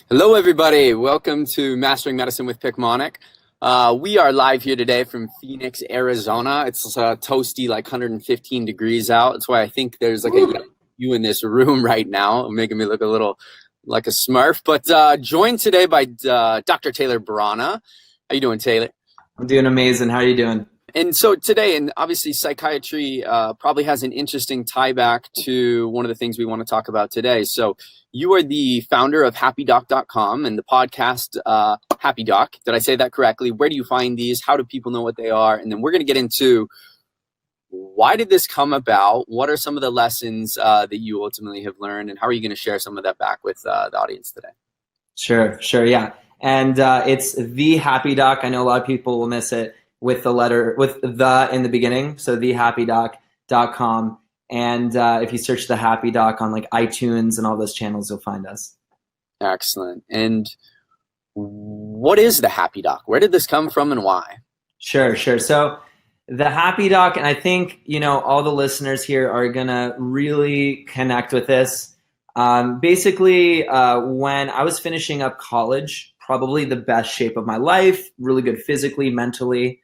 Hello, everybody. Welcome to Mastering Medicine with Picmonic. We are live here today from Phoenix, Arizona. It's toasty, like 115 degrees out. That's why I think there's like you in this room right now, making me look a little like a Smurf. But joined today by Dr. Taylor Brana. How you doing, Taylor? I'm doing amazing. How are you doing? And so today, and obviously psychiatry probably has an interesting tie back to one of the things we want to talk about today. So you are the founder of HappyDoc.com and the podcast Happy Doc. Did I say that correctly? Where do you find these? How do people know what they are? And then we're going to get into why did this come about? What are some of the lessons that you ultimately have learned? And how are you going to share some of that back with the audience today? Sure, yeah. And it's the Happy Doc. I know a lot of people will miss it with the in the beginning. So thehappydoc.com. And if you search the Happy Doc on like iTunes and all those channels, you'll find us. Excellent. And what is the Happy Doc? Where did this come from and why? Sure. So the Happy Doc, and I think, all the listeners here are going to really connect with this. Basically, when I was finishing up college, probably the best shape of my life, really good physically, mentally,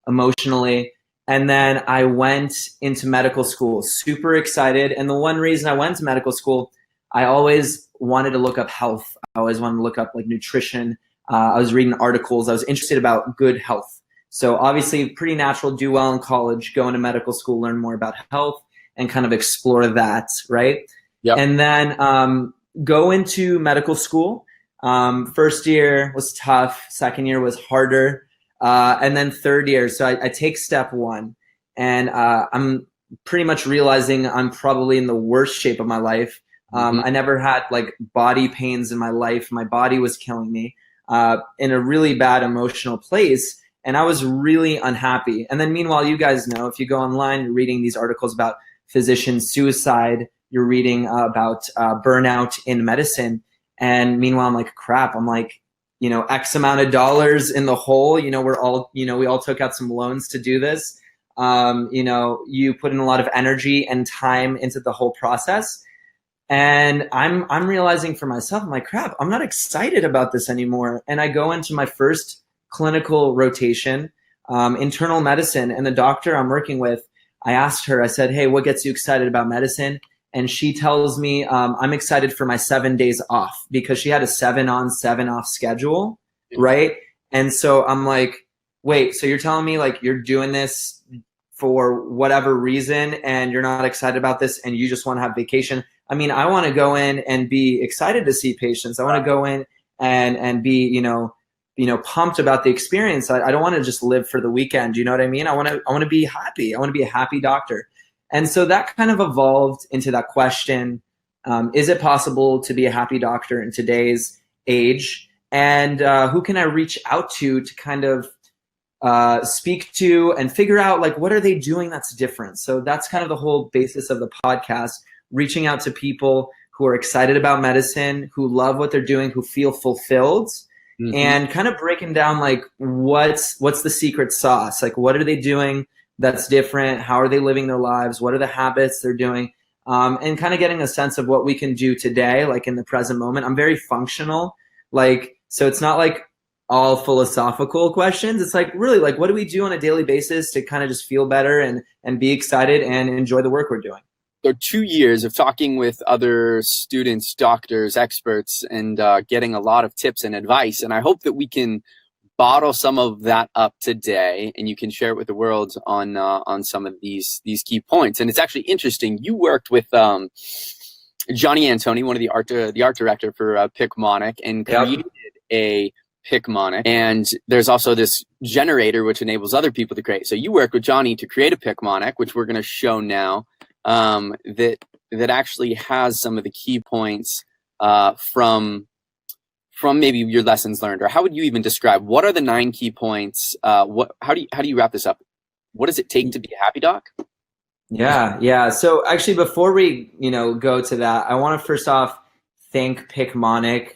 emotionally. And then I went into medical school, super excited. And the one reason I went to medical school, I always wanted to look up health. I always wanted to look up like nutrition. I was reading articles. I was interested about good health. So obviously pretty natural, do well in college, go into medical school, learn more about health and kind of explore that, right? Yep. And then go into medical school. First year was tough. Second year was harder. And then third year, so I take step one, and I'm pretty much realizing I'm probably in the worst shape of my life. I never had like body pains in my life. My body was killing me in a really bad emotional place, and I was really unhappy. And then meanwhile, you guys know, if you go online, you're reading these articles about physician suicide, you're reading about burnout in medicine, and meanwhile, I'm like, crap, I'm like, X amount of dollars in the hole, we're all, we all took out some loans to do this. You put in a lot of energy and time into the whole process. And I'm realizing for myself, I'm like, crap, I'm not excited about this anymore. And I go into my first clinical rotation, internal medicine, and the doctor I'm working with, I asked her, I said, hey, what gets you excited about medicine? And she tells me I'm excited for my 7 days off, because she had a 7 on, 7 off schedule, right? And so I'm like, wait, so you're telling me like you're doing this for whatever reason and you're not excited about this and you just want to have vacation? I mean, I want to go in and be excited to see patients. I want to go in and be, pumped about the experience. I don't want to just live for the weekend. You know what I mean? I want to be happy. I want to be a happy doctor. And so that kind of evolved into that question, is it possible to be a happy doctor in today's age? And who can I reach out to kind of speak to and figure out, like, what are they doing that's different? So that's kind of the whole basis of the podcast, reaching out to people who are excited about medicine, who love what they're doing, who feel fulfilled, and kind of breaking down, like, what's the secret sauce? Like, what are they doing that's different? How are they living their lives? What are the habits they're doing? And kind of getting a sense of what we can do today, like in the present moment. I'm very functional. So it's not like all philosophical questions. It's like, really, like, what do we do on a daily basis to kind of just feel better and be excited and enjoy the work we're doing? So 2 years of talking with other students, doctors, experts, and getting a lot of tips and advice. And I hope that we can bottle some of that up today, and you can share it with the world on some of these key points. And it's actually interesting. You worked with Johnny Antoni, one of the art director for Picmonic, and created a Picmonic. And there's also this generator which enables other people to create. So you worked with Johnny to create a Picmonic, which we're going to show now, that actually has some of the key points from maybe your lessons learned. Or how would you even describe, what are the 9 key points? How do you wrap this up? What does it take to be a happy doc? Yeah. So actually, before we go to that, I want to first off thank Picmonic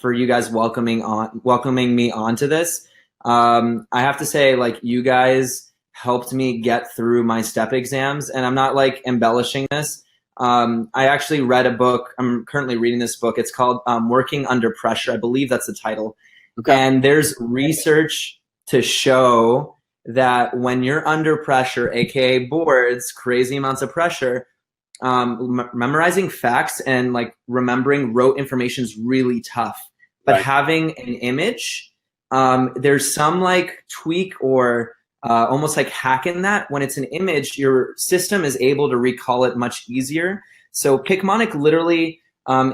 for you guys welcoming me onto this. I have to say, like, you guys helped me get through my step exams, and I'm not like embellishing this. I actually read a book. I'm currently reading this book. It's called Working Under Pressure. I believe that's the title. Okay. And there's research to show that when you're under pressure, aka boards, crazy amounts of pressure, memorizing facts and like remembering rote information is really tough. But Right. having an image, there's some like tweak or almost like hack in that. When it's an image, your system is able to recall it much easier. So Picmonic literally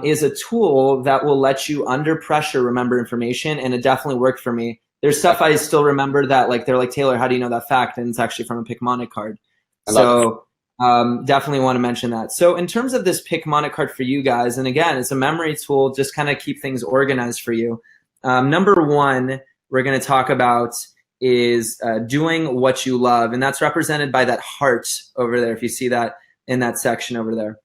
is a tool that will let you under pressure remember information, and it definitely worked for me. There's stuff I still remember that like they're like, Taylor, how do you know that fact? And it's actually from a Picmonic card. I love it. Definitely want to mention that. So in terms of this Picmonic card for you guys, and again, it's a memory tool, just kind of keep things organized for you. Number one, we're going to talk about is doing what you love. And that's represented by that heart over there. If you see that in that section over there.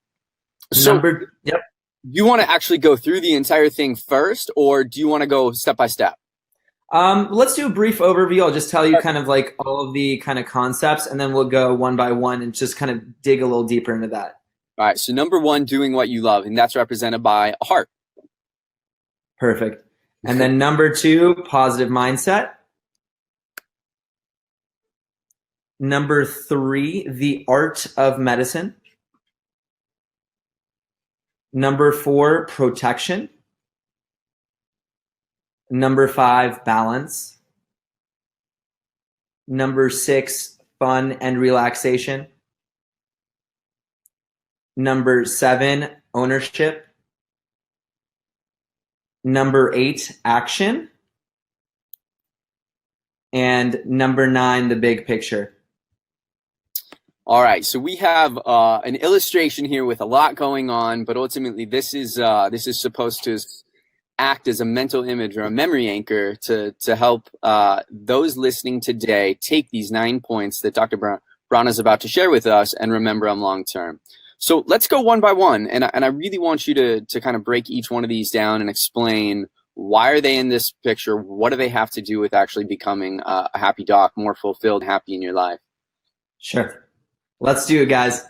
So yep. You want to actually go through the entire thing first, or do you want to go step by step? Let's do a brief overview. I'll just tell you kind of like all of the kind of concepts, and then we'll go one by one and just kind of dig a little deeper into that. All right. So number one, doing what you love, and that's represented by a heart. Perfect. And then number two, positive mindset. Number three, the art of medicine. Number four, protection. Number five, balance. Number six, fun and relaxation. Number seven, ownership. Number eight, action. And number nine, the big picture. All right, so we have an illustration here with a lot going on, but ultimately this is supposed to act as a mental image or a memory anchor to help those listening today take these 9 points that Dr. Brana is about to share with us and remember them long term. So let's go one by one, and I really want you to kind of break each one of these down and explain why are they in this picture, what do they have to do with actually becoming a happy doc, more fulfilled, happy in your life. Sure. Let's do it, guys.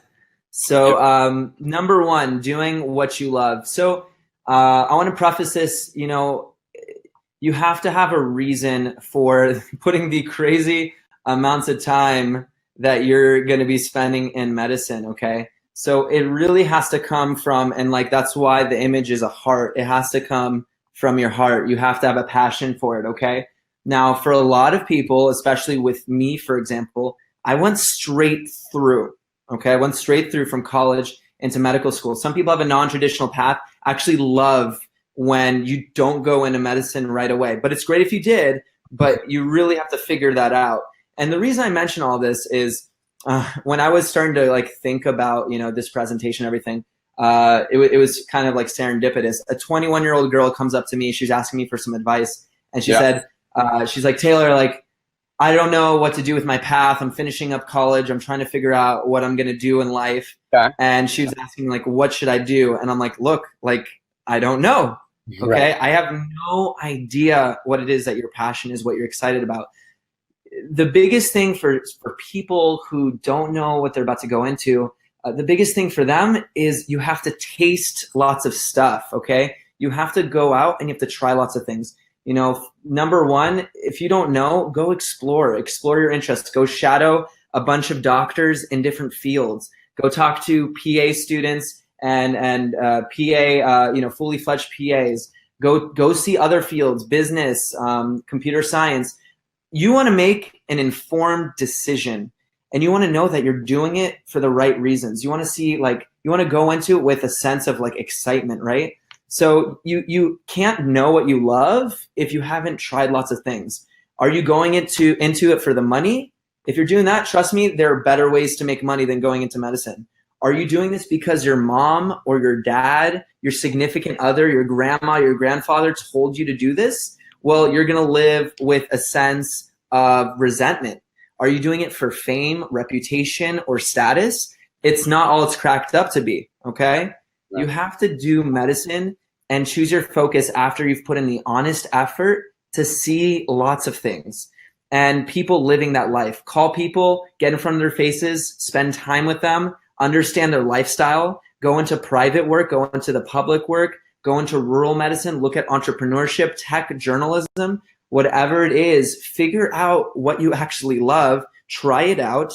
So number one, doing what you love. So I want to preface this, you have to have a reason for putting the crazy amounts of time that you're going to be spending in medicine, okay? So it really has to come from, and like that's why the image is a heart. It has to come from your heart. You have to have a passion for it, okay? Now, for a lot of people, especially with me, for example, I went straight through, okay? I went straight through from college into medical school. Some people have a non-traditional path. I actually love when you don't go into medicine right away, but it's great if you did, but you really have to figure that out. And the reason I mention all this is when I was starting to like think about, this presentation and everything, it was kind of like serendipitous. A 21-year-old girl comes up to me. She's asking me for some advice. And she said, she's like, Taylor, like, I don't know what to do with my path. I'm finishing up college. I'm trying to figure out what I'm going to do in life. Okay. And she was asking like, what should I do? And I'm like, look, like, I don't know. Okay. Right. I have no idea what it is that your passion is, what you're excited about. The biggest thing for people who don't know what they're about to go into, the biggest thing for them is you have to taste lots of stuff. Okay. You have to go out and you have to try lots of things. Number one, if you don't know, go explore your interests, go shadow a bunch of doctors in different fields, go talk to PA students and PA, fully fledged PAs, go see other fields, business, computer science. You want to make an informed decision and you want to know that you're doing it for the right reasons. You want to see, like, you want to go into it with a sense of like excitement, right? So you can't know what you love if you haven't tried lots of things. Are you going into it for the money? If you're doing that, trust me, there are better ways to make money than going into medicine. Are you doing this because your mom or your dad, your significant other, your grandma, your grandfather told you to do this? Well, you're going to live with a sense of resentment. Are you doing it for fame, reputation, or status? It's not all it's cracked up to be, okay? Right. You have to do medicine and choose your focus after you've put in the honest effort to see lots of things and people living that life. Call people, get in front of their faces, spend time with them, understand their lifestyle, go into private work, go into the public work, go into rural medicine, look at entrepreneurship, tech, journalism, whatever it is, figure out what you actually love, try it out,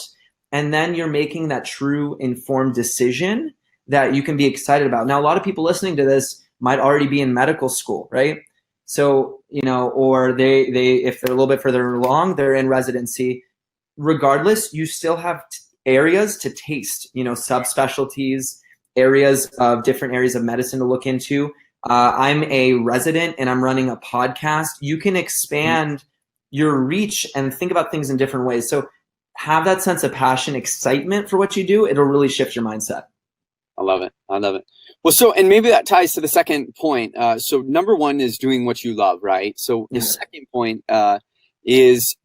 and then you're making that true informed decision that you can be excited about. Now, a lot of people listening to this might already be in medical school, right? So, or they if they're a little bit further along, they're in residency. Regardless, you still have areas to taste, subspecialties, areas of different areas of medicine to look into. I'm a resident and I'm running a podcast. You can expand your reach and think about things in different ways. So have that sense of passion, excitement for what you do. It'll really shift your mindset. I love it. I love it. Well, so, and maybe that ties to the second point. So number one is doing what you love, right? So the second point is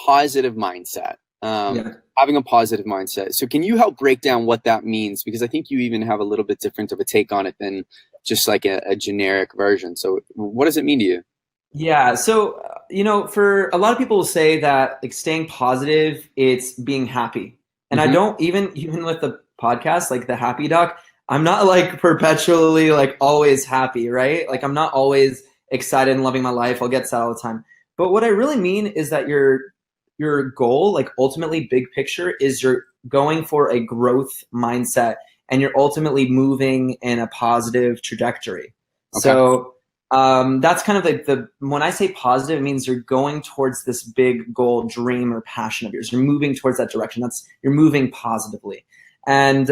positive mindset. Having a positive mindset. So can you help break down what that means? Because I think you even have a little bit different of a take on it than just like a generic version. So what does it mean to you? Yeah. So, for a lot of people will say that like staying positive, it's being happy. And I don't even with the podcast, like the Happy Doc, I'm not like perpetually like always happy, right? Like I'm not always excited and loving my life. I'll get sad all the time. But what I really mean is that your goal, like ultimately big picture, is you're going for a growth mindset and you're ultimately moving in a positive trajectory. Okay. So that's kind of like when I say positive, it means you're going towards this big goal, dream, or passion of yours. You're moving towards that direction. You're moving positively. And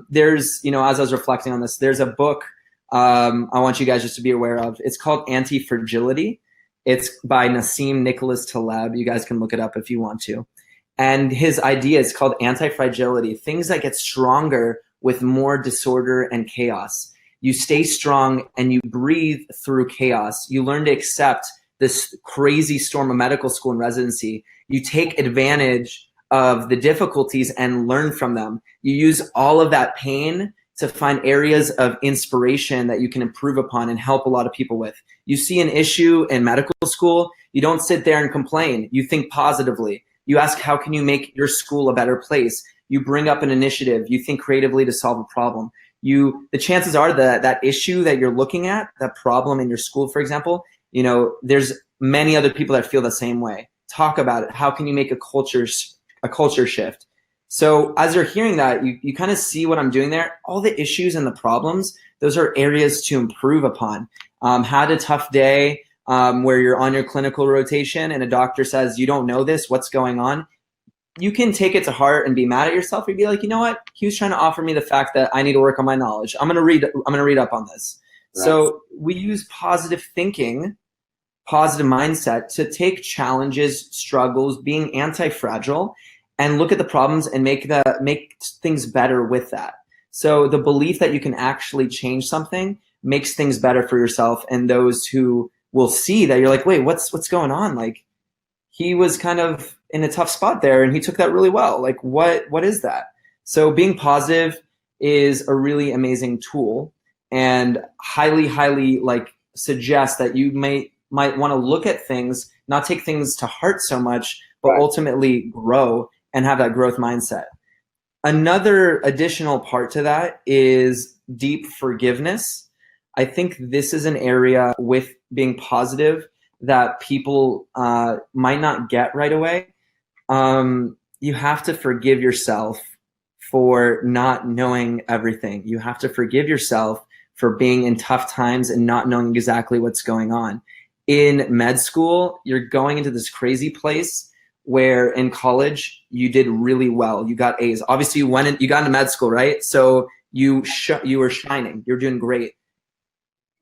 there's, as I was reflecting on this, there's a book I want you guys just to be aware of. It's called Anti-Fragility. It's by Nassim Nicholas Taleb. You guys can look it up if you want to. And his idea is called anti-fragility, things that get stronger with more disorder and chaos. You stay strong and you breathe through chaos. You learn to accept this crazy storm of medical school and residency. You take advantage of the difficulties and learn from them. You use all of that pain to find areas of inspiration that you can improve upon and help a lot of people with. You see an issue in medical school, you don't sit there and complain. You think positively. You ask, how can you make your school a better place? You bring up an initiative. You think creatively to solve a problem. The chances are that issue that you're looking at, that problem in your school, for example, there's many other people that feel the same way. Talk about it. How can you make a culture shift? So as you're hearing that, you kind of see what I'm doing there. All the issues and the problems, those are areas to improve upon. Had a tough day where you're on your clinical rotation and a doctor says, you don't know this, what's going on? You can take it to heart and be mad at yourself. You'd be like, you know what? He was trying to offer me the fact that I need to work on my knowledge. I'm gonna read up on this. Right. So we use positive thinking, positive mindset to take challenges, struggles, being anti-fragile, and look at the problems and make things better with that. So the belief that you can actually change something makes things better for yourself and those who will see that you're like, wait, what's going on? Like, he was kind of in a tough spot there and he took that really well. Like, what is that? So being positive is a really amazing tool, and highly like suggest that you might want to look at things, not take things to heart so much, but ultimately grow and have that growth mindset. Another additional part to that is deep forgiveness. I think this is an area with being positive that people might not get right away. You have to forgive yourself for not knowing everything. You have to forgive yourself for being in tough times and not knowing exactly what's going on. In med school, you're going into this crazy place where in college you did really well. You got A's. Obviously, you got into med school, right? So you were shining. You're doing great.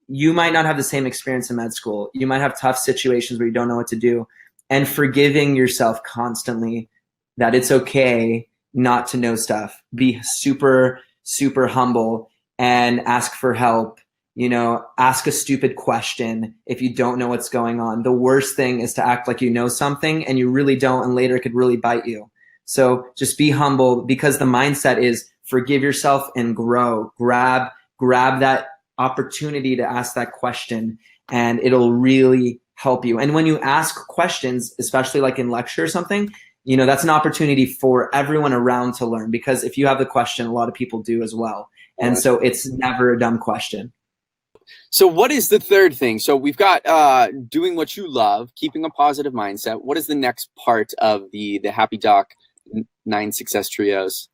You might not have the same experience in med school. You might have tough situations where you don't know what to do. And forgiving yourself constantly that it's okay not to know stuff. Be super, super humble and ask for help. Ask a stupid question if you don't know what's going on. The worst thing is to act like you know something and you really don't, and later it could really bite you. So just be humble, because the mindset is forgive yourself and grow. Grab that opportunity to ask that question, and it'll really help you. And when you ask questions, especially like in lecture or something, that's an opportunity for everyone around to learn, because if you have the question, a lot of people do as well. And so it's never a dumb question. So what is the third thing? So we've got doing what you love, keeping a positive mindset. What is the next part of the Happy Doc 9 Success Trios?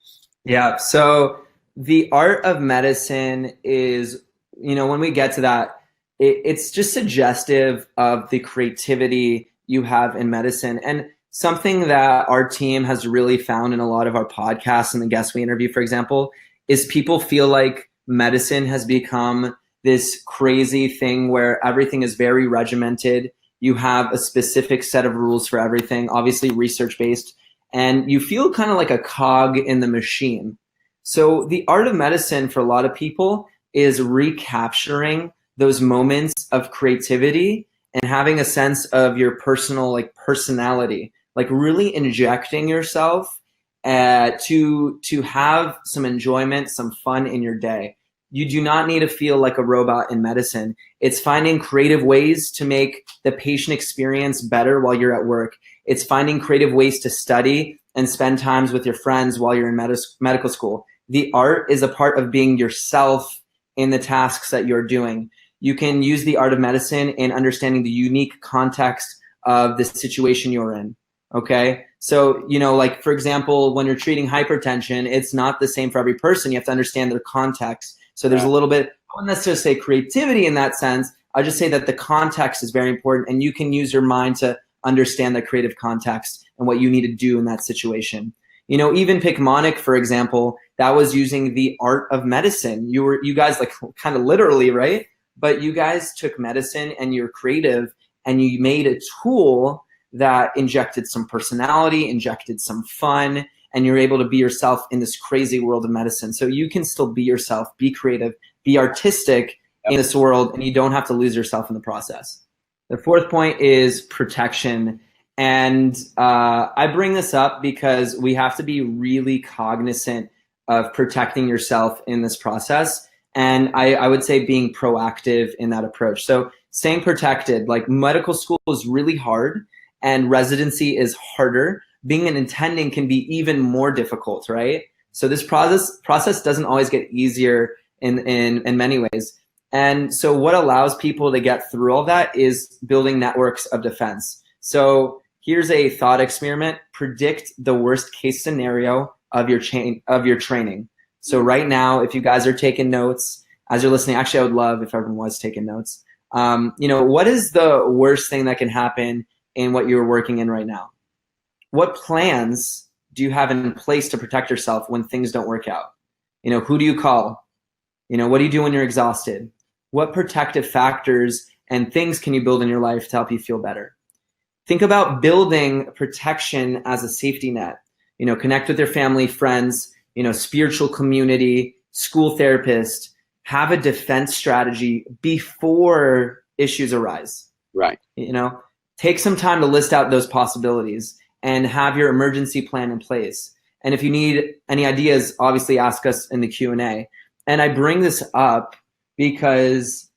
Yeah. So the art of medicine is, when we get to that, it's just suggestive of the creativity you have in medicine. And something that our team has really found in a lot of our podcasts and the guests we interview, for example, is people feel like medicine has become this crazy thing where everything is very regimented. You have a specific set of rules for everything, obviously research-based, and you feel kind of like a cog in the machine. So the art of medicine for a lot of people is recapturing those moments of creativity and having a sense of your personal personality, like really injecting yourself to have some enjoyment, some fun in your day. You do not need to feel like a robot in medicine. It's finding creative ways to make the patient experience better while you're at work. It's finding creative ways to study and spend times with your friends while you're in medical school. The art is a part of being yourself in the tasks that you're doing. You can use the art of medicine in understanding the unique context of the situation you're in. Okay. So, like for example, when you're treating hypertension, it's not the same for every person. You have to understand their context. So there's a little bit, I wouldn't necessarily say creativity in that sense. I just say that the context is very important, and you can use your mind to understand the creative context and what you need to do in that situation. Even Picmonic, for example, that was using the art of medicine. You guys kind of literally, right? But you guys took medicine and you're creative and you made a tool that injected some personality, injected some fun, and you're able to be yourself in this crazy world of medicine. So you can still be yourself, be creative, be artistic in this world, and you don't have to lose yourself in the process. The fourth point is protection. And I bring this up because we have to be really cognizant of protecting yourself in this process. And I would say being proactive in that approach. So staying protected, like medical school is really hard and residency is harder. Being an attending can be even more difficult, right? So this process doesn't always get easier in many ways. And so what allows people to get through all that is building networks of defense. So here's a thought experiment. Predict the worst case scenario of your training. So right now, if you guys are taking notes as you're listening, actually I would love if everyone was taking notes. What is the worst thing that can happen in what you're working in right now? What plans do you have in place to protect yourself when things don't work out? Who do you call? What do you do when you're exhausted? What protective factors and things can you build in your life to help you feel better? Think about building protection as a safety net. Connect with your family, friends, spiritual community, school therapist. Have a defense strategy before issues arise. Right. Take some time to list out those possibilities and have your emergency plan in place. And if you need any ideas, obviously ask us in the Q&A. And I bring this up because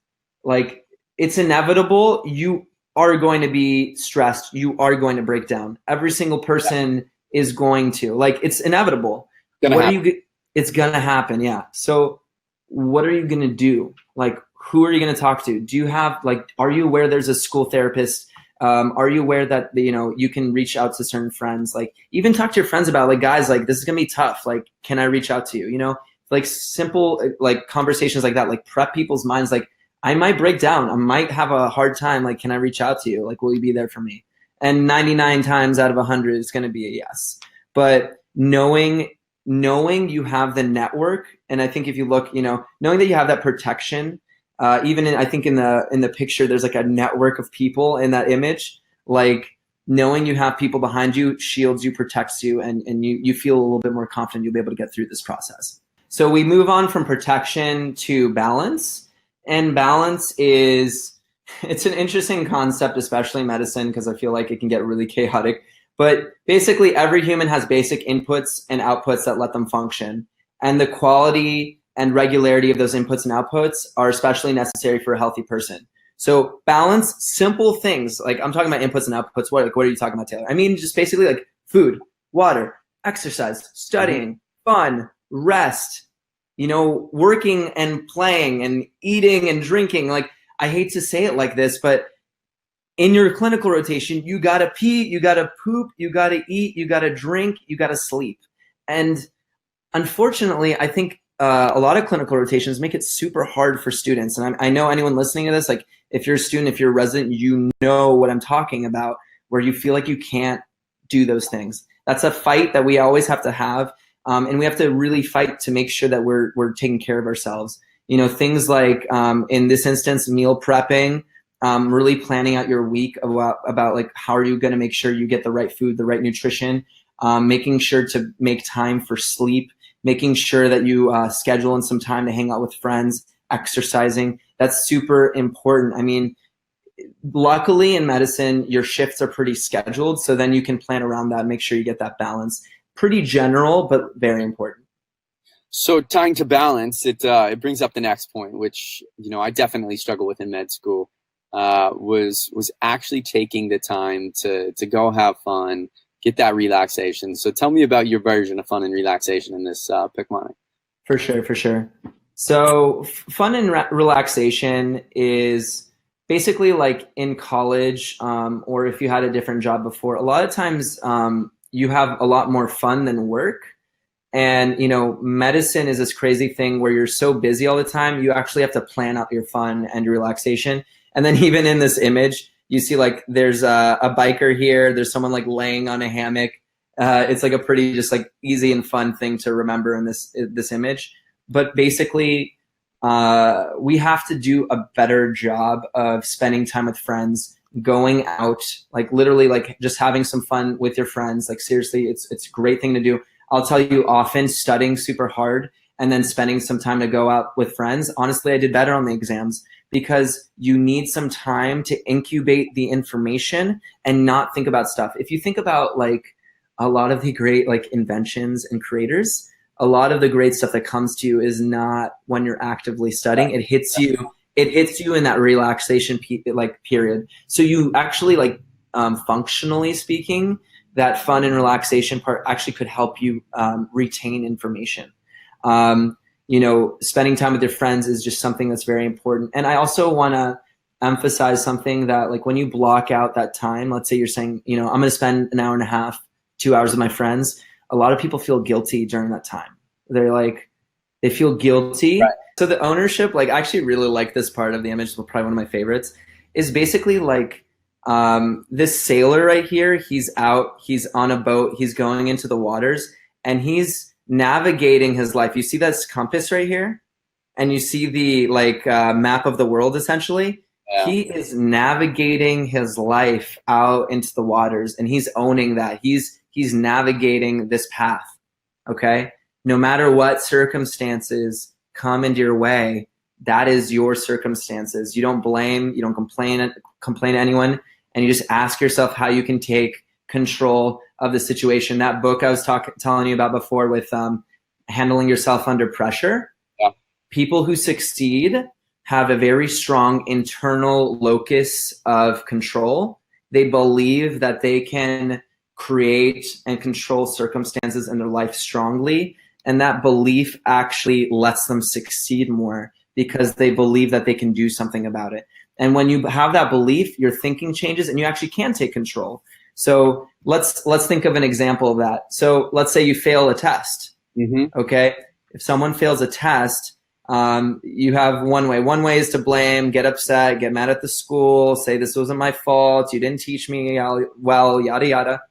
it's inevitable. You are going to be stressed. You are going to break down. Every single person is going to. It's inevitable. It's going to happen, yeah. So what are you going to do? Who are you going to talk to? Do you have, are you aware there's a school therapist? Are you aware that, you can reach out to certain friends? Even talk to your friends about, guys, this is going to be tough. Can I reach out to you? Simple, conversations like that, prep people's minds. I might break down. I might have a hard time. Can I reach out to you? Will you be there for me? And 99 times out of 100, it's going to be a yes. But knowing you have the network, and I think if you look, knowing that you have that protection, even I think in the picture, there's a network of people in that image. Knowing you have people behind you shields you, protects you, and you feel a little bit more confident you'll be able to get through this process. So we move on from protection to balance. And balance it's an interesting concept, especially in medicine, because I feel like it can get really chaotic. But basically, every human has basic inputs and outputs that let them function. And the quality and regularity of those inputs and outputs are especially necessary for a healthy person. So balance, simple things. I'm talking about inputs and outputs. What are you talking about, Taylor? I mean, just basically food, water, exercise, studying, fun, rest, working and playing and eating and drinking. Like, I hate to say it like this, but in your clinical rotation, you got to pee, you got to poop, you got to eat, you got to drink, you got to sleep. And unfortunately, I think a lot of clinical rotations make it super hard for students. And I know anyone listening to this, like if you're a student, if you're a resident, you know what I'm talking about, where you feel like you can't do those things. That's a fight that we always have to have. And we have to really fight to make sure that we're taking care of ourselves. Things like, in this instance, meal prepping, really planning out your week about like, how are you going to make sure you get the right food, the right nutrition, making sure to make time for sleep, making sure that you schedule in some time to hang out with friends, exercising. That's super important. I mean, luckily in medicine, your shifts are pretty scheduled, so then you can plan around that, make sure you get that balance. Pretty general, but very important. So tying to balance, it brings up the next point, which I definitely struggle with in med school. Was actually taking the time to go have fun, get that relaxation. So tell me about your version of fun and relaxation in this Picmonic. For sure. So fun and relaxation is basically like in college, or if you had a different job before, a lot of times you have a lot more fun than work. And, medicine is this crazy thing where you're so busy all the time, you actually have to plan out your fun and your relaxation. And then even in this image, you see like there's a biker here, there's someone like laying on a hammock. It's like a pretty just like easy and fun thing to remember in this image. But basically, we have to do a better job of spending time with friends, going out, like literally like just having some fun with your friends. Like seriously, it's a great thing to do. I'll tell you, often studying super hard and then spending some time to go out with friends. Honestly, I did better on the exams because you need some time to incubate the information and not think about stuff. If you think about like a lot of the great like inventions and creators, a lot of the great stuff that comes to you is not when you're actively studying. It hits you in that relaxation period. So you actually like, functionally speaking, that fun and relaxation part actually could help you retain information. Spending time with your friends is just something that's very important. And I also want to emphasize something that like when you block out that time, let's say you're saying, I'm going to spend an hour and a half, 2 hours with my friends. A lot of people feel guilty during that time. They feel guilty. Right. So the ownership, like I actually really like this part of the image, probably one of my favorites, is basically like, this sailor right here, he's out, he's on a boat, he's going into the waters, and he's navigating his life. You see this compass right here? And you see the map of the world, essentially? Yeah. He is navigating his life out into the waters, and he's owning that. He's navigating this path, okay? No matter what circumstances come into your way, that is your circumstances. You don't blame, you don't complain to anyone, and you just ask yourself how you can take control of the situation. That book I was telling you about before with handling yourself under pressure. Yeah. People who succeed have a very strong internal locus of control. They believe that they can create and control circumstances in their life strongly, and that belief actually lets them succeed more because they believe that they can do something about it. And when you have that belief, your thinking changes and you actually can take control. So let's think of an example of that. So let's say you fail a test. Mm-hmm. Okay. If someone fails a test, you have one way. One way is to blame, get upset, get mad at the school, say this wasn't my fault, you didn't teach me well, yada, yada.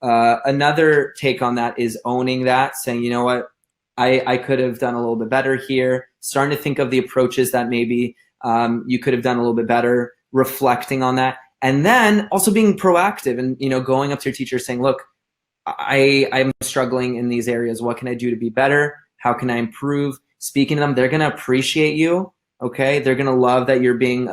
Another take on that is owning that, saying, you know what, I could have done a little bit better here, starting to think of the approaches that maybe you could have done a little bit better, reflecting on that. And then also being proactive and, going up to your teacher saying, look, I'm struggling in these areas. What can I do to be better? How can I improve? Speaking to them, they're going to appreciate you. Okay. They're going to love that you're being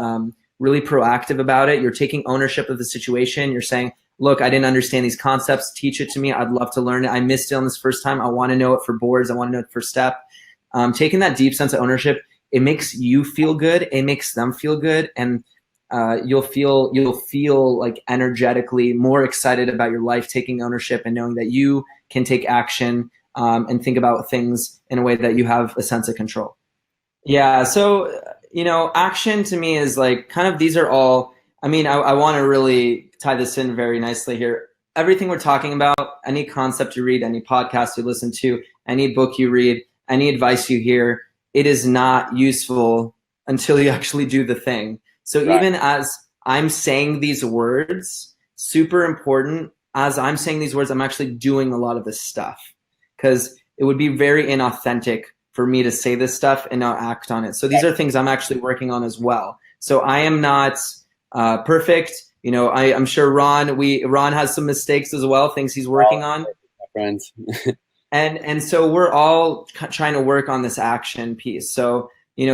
really proactive about it. You're taking ownership of the situation. You're saying, look, I didn't understand these concepts. Teach it to me. I'd love to learn it. I missed it on this first time. I want to know it for boards. I want to know it for step. Taking that deep sense of ownership, it makes you feel good. It makes them feel good. And you'll feel like energetically more excited about your life, taking ownership and knowing that you can take action and think about things in a way that you have a sense of control. Yeah. So, action to me is like kind of, these are all, I want to really tie this in very nicely here. Everything we're talking about, any concept you read, any podcast you listen to, any book you read, any advice you hear, it is not useful until you actually do the thing. So Right. even as I'm saying these words, super important, as I'm saying these words, I'm actually doing a lot of this stuff, because it would be very inauthentic for me to say this stuff and not act on it. So these are things I'm actually working on as well. So I am not perfect. I'm sure Ron has some mistakes as well, things he's working on. My friends. And so we're all trying to work on this action piece. So,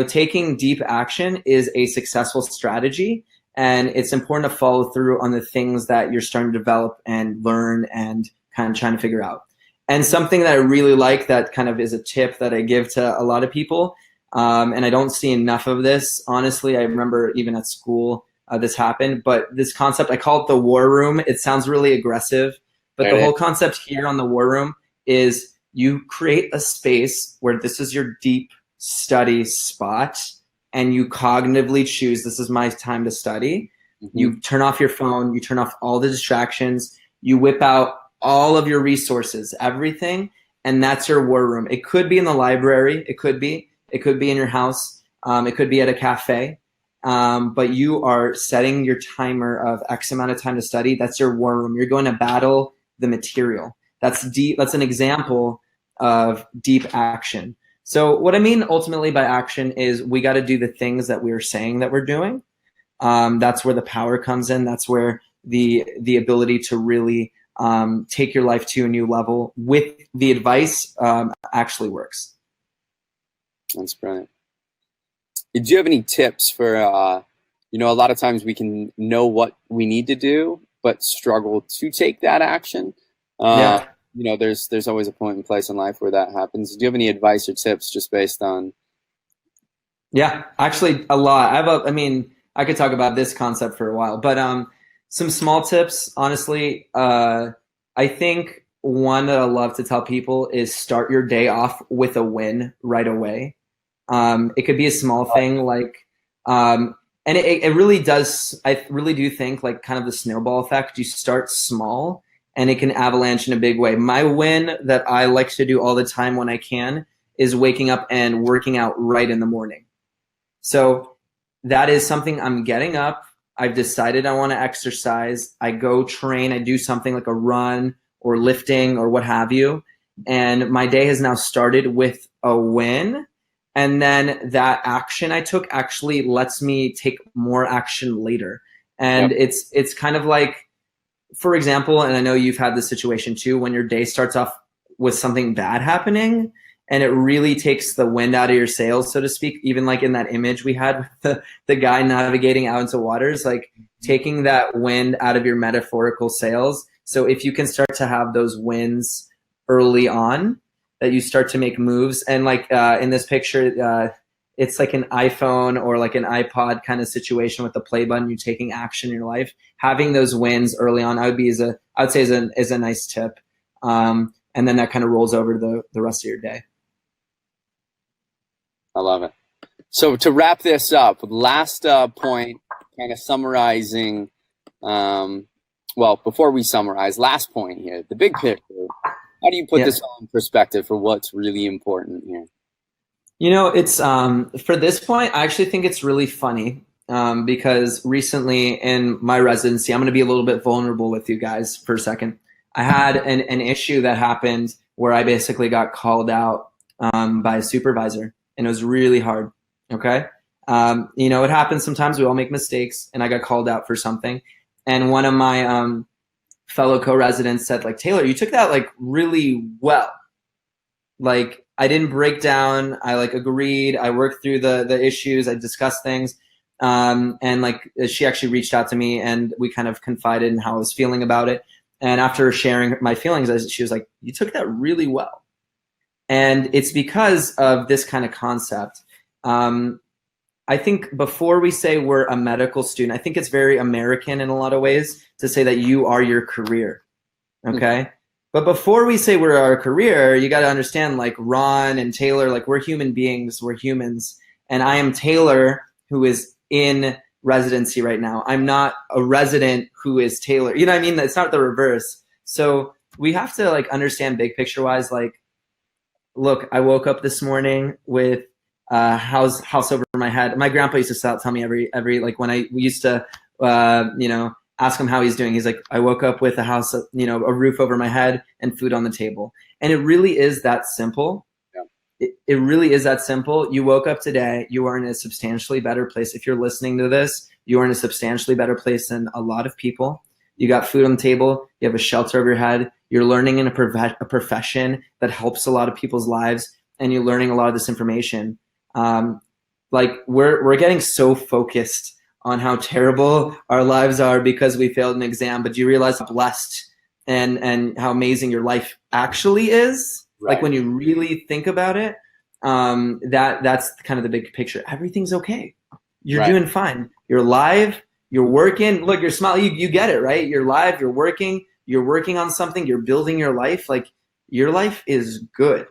taking deep action is a successful strategy, and it's important to follow through on the things that you're starting to develop and learn and kind of trying to figure out. And something that I really like that kind of is a tip that I give to a lot of people, and I don't see enough of this, honestly. I remember even at school this happened, but this concept, I call it the war room. It sounds really aggressive, but the whole concept here on the war room is you create a space where this is your deep study spot, and you cognitively choose, this is my time to study. Mm-hmm. You turn off your phone, you turn off all the distractions, you whip out all of your resources, everything, and that's your war room. It could be in the library, it could be in your house, it could be at a cafe, but you are setting your timer of X amount of time to study. That's your war room. You're going to battle the material. That's deep. That's an example of deep action. So what I mean ultimately by action is we got to do the things that we're saying that we're doing. That's where the power comes in. That's where the ability to really take your life to a new level with the advice actually works. That's brilliant. Do you have any tips for, a lot of times we can know what we need to do, but struggle to take that action? Yeah. There's always a point in place in life where that happens. Do you have any advice or tips just based on? Yeah, actually a lot. I could talk about this concept for a while, but some small tips, honestly. I think one that I love to tell people is start your day off with a win right away. It could be a small thing and it really does. I really do think like kind of the snowball effect. You start small and it can avalanche in a big way. My win that I like to do all the time when I can is waking up and working out right in the morning. So that is something I'm getting up. I've decided I want to exercise. I go train. I do something like a run or lifting or what have you. And my day has now started with a win. And then that action I took actually lets me take more action later. And yep. It's kind of like, for example, and I know you've had this situation too, when your day starts off with something bad happening and it really takes the wind out of your sails, so to speak, even like in that image we had with the guy navigating out into waters, like taking that wind out of your metaphorical sails. So if you can start to have those wins early on, that you start to make moves. And like in this picture, it's like an iPhone or like an iPod kind of situation with the play button, you taking action in your life. Having those wins early on, I would say is a nice tip. And then that kind of rolls over to the rest of your day. I love it. So to wrap this up, last point, kind of summarizing, before we summarize, last point here, the big picture. How do you put this all in perspective for what's really important here? It's for this point, I actually think it's really funny because recently in my residency, I'm going to be a little bit vulnerable with you guys for a second. I had an issue that happened where I basically got called out by a supervisor, and it was really hard. Okay. It happens sometimes. We all make mistakes, and I got called out for something. And one of my fellow co-residents said, like, Taylor, you took that like really well. Like, I didn't break down. I like agreed. I worked through the issues. I discussed things. And like she actually reached out to me and we kind of confided in how I was feeling about it. And after sharing my feelings, she was like, you took that really well. And it's because of this kind of concept. I think before we say we're a medical student, I think it's very American in a lot of ways to say that you are your career. Okay. But before we say we're our career, you got to understand, like Ron and Taylor, like we're human beings, we're humans. And I am Taylor, who is in residency right now. I'm not a resident who is Taylor. You know what I mean? It's not the reverse. So we have to like understand big picture wise, like, look, I woke up this morning with house over my head. My grandpa used to tell me every like when we used to, ask him how he's doing. He's like, I woke up with a house, a roof over my head and food on the table. And it really is that simple. Yeah. It really is that simple. You woke up today, you are in a substantially better place. If you're listening to this, you are in a substantially better place than a lot of people. You got food on the table, you have a shelter over your head, you're learning in a profession that helps a lot of people's lives, and you're learning a lot of this information. Like we're getting so focused on how terrible our lives are because we failed an exam, but do you realize how blessed and how amazing your life actually is? Right. Like when you really think about it, that's kind of the big picture. Everything's okay. You're doing fine. You're alive. You're working. Look, you're smiling. You get it, right? You're live. You're working. You're working on something. You're building your life. Like your life is good.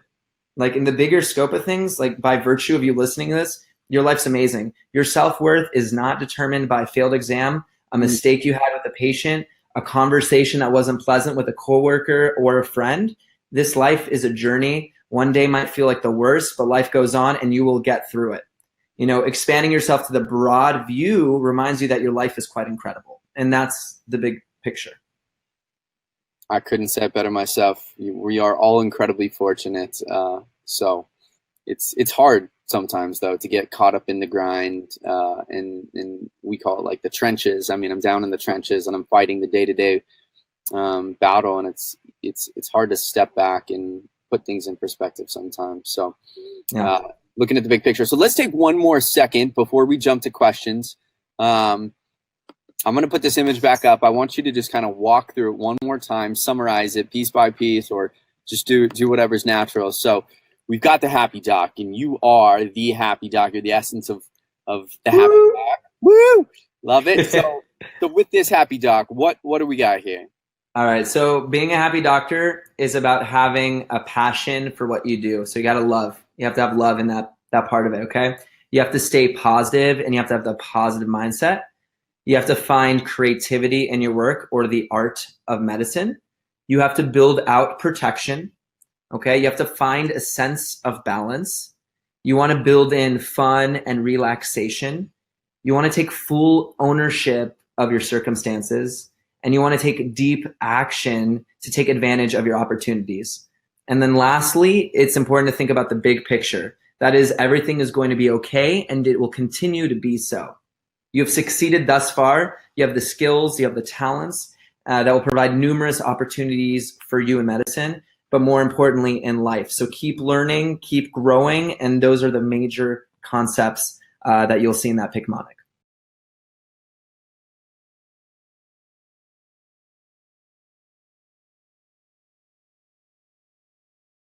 Like in the bigger scope of things, like by virtue of you listening to this, your life's amazing. Your self-worth is not determined by a failed exam, a mistake you had with a patient, a conversation that wasn't pleasant with a coworker or a friend. This life is a journey. One day might feel like the worst, but life goes on and you will get through it. Expanding yourself to the broad view reminds you that your life is quite incredible. And that's the big picture. I couldn't say it better myself. We are all incredibly fortunate. So it's hard sometimes though to get caught up in the grind, and we call it like the trenches. I mean, I'm down in the trenches and I'm fighting the day-to-day battle, and it's hard to step back and put things in perspective sometimes. So looking at the big picture. So let's take one more second before we jump to questions. I'm going to put this image back up. I want you to just kind of walk through it one more time, summarize it piece by piece, or just do whatever's natural. So we've got the happy doc, and you are the happy doc. You're the essence of the happy doc. Woo! Love it. So with this happy doc, what do we got here? All right. So being a happy doctor is about having a passion for what you do. So you got to love. You have to have love in that part of it, okay? You have to stay positive, and you have to have the positive mindset. You have to find creativity in your work or the art of medicine. You have to build out protection. Okay, you have to find a sense of balance. You want to build in fun and relaxation. You want to take full ownership of your circumstances, and you want to take deep action to take advantage of your opportunities. And then lastly, it's important to think about the big picture. That is, everything is going to be okay, and it will continue to be so. You have succeeded thus far. You have the skills, you have the talents that will provide numerous opportunities for you in medicine, but more importantly in life. So keep learning, keep growing, and those are the major concepts that you'll see in that Picmonic.